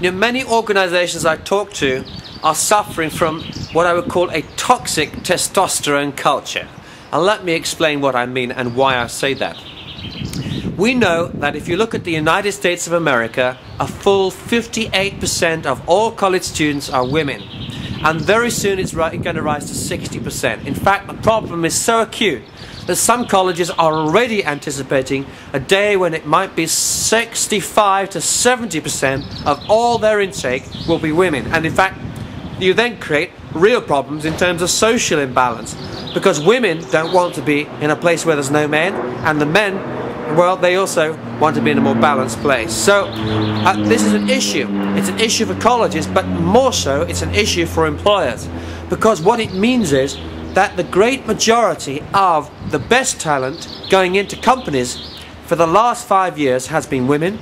You know, many organizations I talk to are suffering from what I would call a toxic testosterone culture. And let me explain what I mean and why I say that. We know that if you look at the United States of America, a full 58% of all college students are women. And very soon it's going to rise to 60%. In fact, the problem is so acute that some colleges are already anticipating a day when it might be 65 to 70% of all their intake will be women. And in fact, you then create real problems in terms of social imbalance, because women don't want to be in a place where there's no men, and the men, well, they also want to be in a more balanced place. So this is an issue. It's an issue for colleges, but more so it's an issue for employers, because what it means is that the great majority of the best talent going into companies for the last 5 years has been women,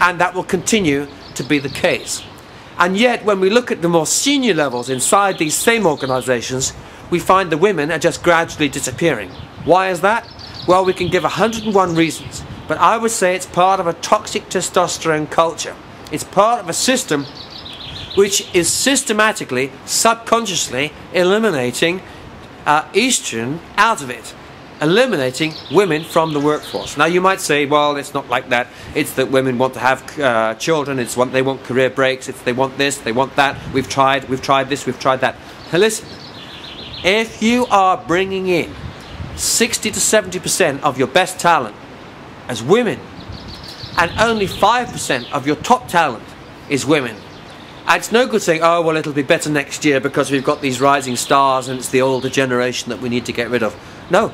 and that will continue to be the case. And yet when we look at the more senior levels inside these same organizations, we find the women are just gradually disappearing. Why is that? Well, we can give 101 reasons, but I would say it's part of a toxic testosterone culture. It's part of a system which is systematically, subconsciously eliminating estrogen out of it, eliminating women from the workforce. Now you might say, well, it's not like that. It's that women want to have children. It's what they want, career breaks. It's they want this, they want that. We've tried this, we've tried that. Now listen, if you are bringing in 60 to 70% of your best talent as women, and only 5% of your top talent is women, and it's no good saying, oh, well, it'll be better next year because we've got these rising stars and it's the older generation that we need to get rid of. No,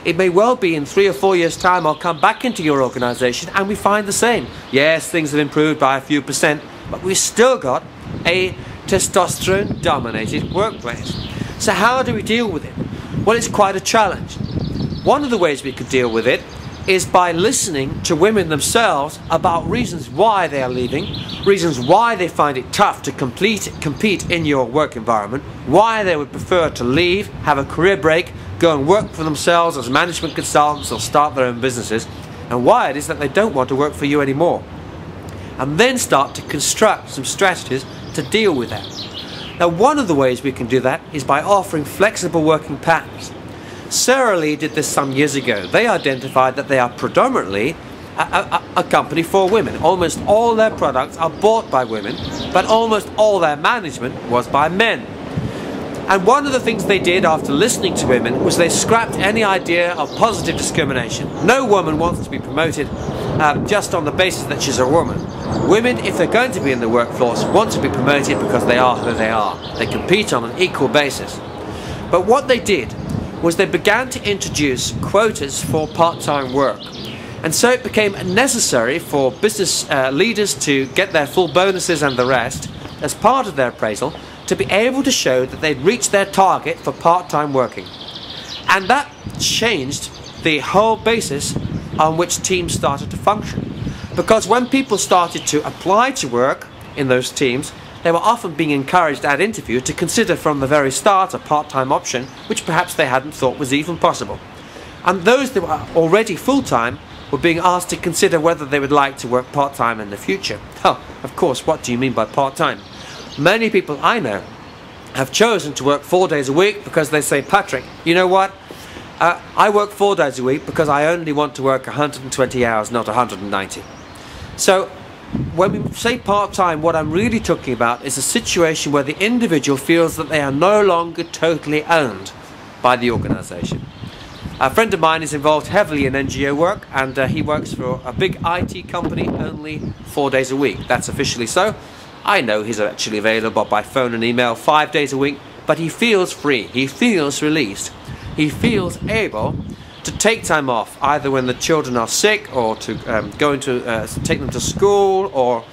it may well be in 3 or 4 years' time I'll come back into your organisation and we find the same. Yes, things have improved by a few percent, but we've still got a testosterone-dominated workplace. So how do we deal with it? Well, it's quite a challenge. One of the ways we could deal with it is by listening to women themselves about reasons why they are leaving, reasons why they find it tough to compete in your work environment, why they would prefer to leave, have a career break, go and work for themselves as management consultants or start their own businesses, and why it is that they don't want to work for you anymore. And then start to construct some strategies to deal with that. Now, one of the ways we can do that is by offering flexible working patterns. Sara Lee did this some years ago. They identified that they are predominantly a company for women. Almost all their products are bought by women, but almost all their management was by men. And one of the things they did after listening to women was they scrapped any idea of positive discrimination. No woman wants to be promoted just on the basis that she's a woman. Women, if they're going to be in the workforce, want to be promoted because they are who they are. They compete on an equal basis. But what they did was they began to introduce quotas for part-time work. And so it became necessary for business leaders to get their full bonuses and the rest as part of their appraisal to be able to show that they'd reached their target for part-time working. And that changed the whole basis on which teams started to function. Because when people started to apply to work in those teams, they were often being encouraged at interview to consider from the very start a part-time option, which perhaps they hadn't thought was even possible. And those that were already full-time were being asked to consider whether they would like to work part-time in the future. Oh, of course, what do you mean by part-time? Many people I know have chosen to work 4 days a week because they say, Patrick, you know what? I work 4 days a week because I only want to work 120 hours, not 190. So when we say part-time, what I'm really talking about is a situation where the individual feels that they are no longer totally owned by the organisation. A friend of mine is involved heavily in NGO work, and he works for a big IT company only 4 days a week. That's officially so. I know he's actually available by phone and email 5 days a week, but he feels free, he feels released, he feels able to take time off, either when the children are sick, or to go into take them to school, or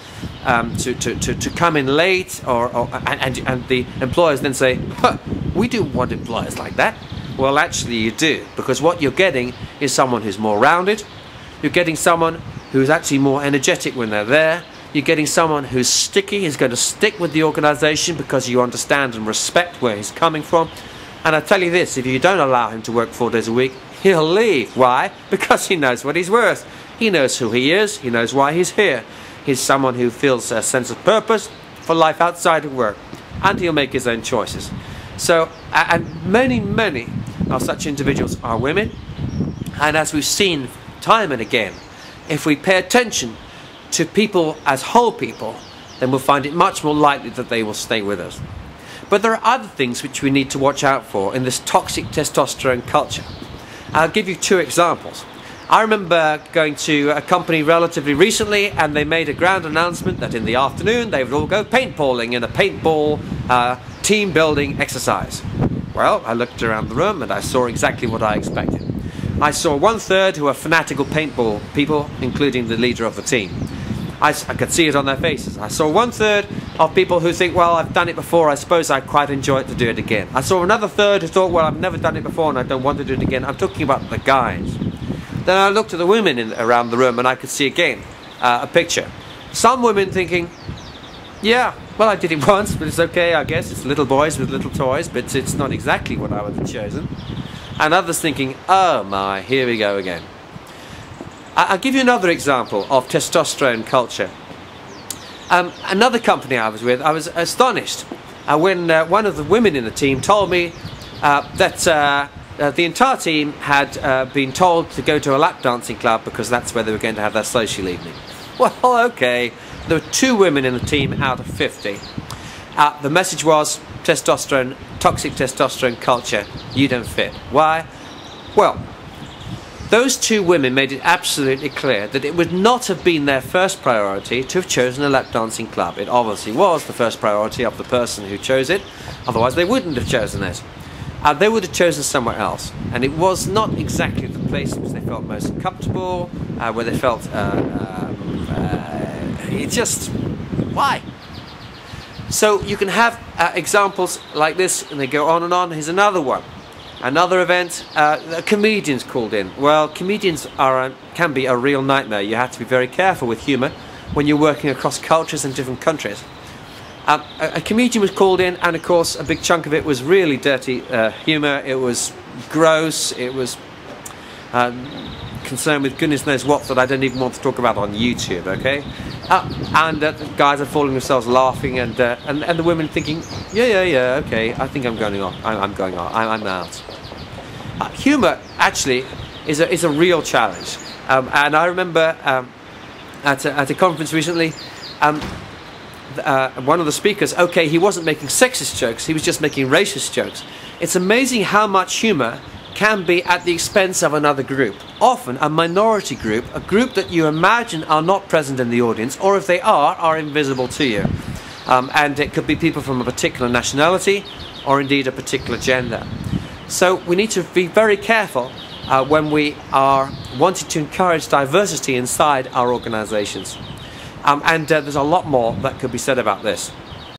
to come in late, and the employers then say, huh, we do want employers like that. Well, actually you do, because what you're getting is someone who's more rounded, you're getting someone who's actually more energetic when they're there, you're getting someone who's sticky, who's going to stick with the organisation because you understand and respect where he's coming from. And I tell you this, if you don't allow him to work 4 days a week, he'll leave. Why? Because he knows what he's worth. He knows who he is, he knows why he's here. He's someone who feels a sense of purpose for life outside of work, and he'll make his own choices. So, and many of such individuals are women, and as we've seen time and again, if we pay attention to people as whole people, then we'll find it much more likely that they will stay with us. But there are other things which we need to watch out for in this toxic testosterone culture. I'll give you two examples. I remember going to a company relatively recently, and they made a grand announcement that in the afternoon they would all go paintballing in a paintball team building exercise. Well, I looked around the room and I saw exactly what I expected. I saw 1/3 who were fanatical paintball people, including the leader of the team. I could see it on their faces. I saw 1/3 of people who think, well, I've done it before, I suppose I'd quite enjoy it to do it again. I saw another third who thought, well, I've never done it before and I don't want to do it again. I'm talking about the guys. Then I looked at the women around the room and I could see again a picture. Some women thinking, yeah, well, I did it once, but it's okay, I guess. It's little boys with little toys, but it's not exactly what I would have chosen. And others thinking, oh my, here we go again. I'll give you another example of testosterone culture. Another company I was with, I was astonished when one of the women in the team told me that the entire team had been told to go to a lap dancing club because that's where they were going to have their social evening. Well, okay, there were 2 women in the team out of 50. The message was, testosterone, toxic testosterone culture, you don't fit. Why? Well, those 2 women made it absolutely clear that it would not have been their first priority to have chosen a lap dancing club. It obviously was the first priority of the person who chose it, otherwise they wouldn't have chosen it. They would have chosen somewhere else, and it was not exactly the place which they felt most comfortable, where they felt, it just, why? So you can have examples like this, and they go on and on. Here's another one. Another event, comedians called in. Well, comedians can be a real nightmare. You have to be very careful with humour when you're working across cultures and different countries. A comedian was called in, and of course a big chunk of it was really dirty humour. It was gross, it was concerned with goodness knows what that I don't even want to talk about on YouTube, okay? And the guys are falling themselves laughing, and the women thinking, yeah, okay, I think I'm going off, I'm going off, I'm out. Humour actually is a real challenge, and I remember at a conference recently, one of the speakers, okay, he wasn't making sexist jokes, he was just making racist jokes. It's amazing how much humour can be at the expense of another group, often a minority group, a group that you imagine are not present in the audience, or if they are invisible to you. And it could be people from a particular nationality, or indeed a particular gender. So we need to be very careful when we are wanting to encourage diversity inside our organisations. And there's a lot more that could be said about this.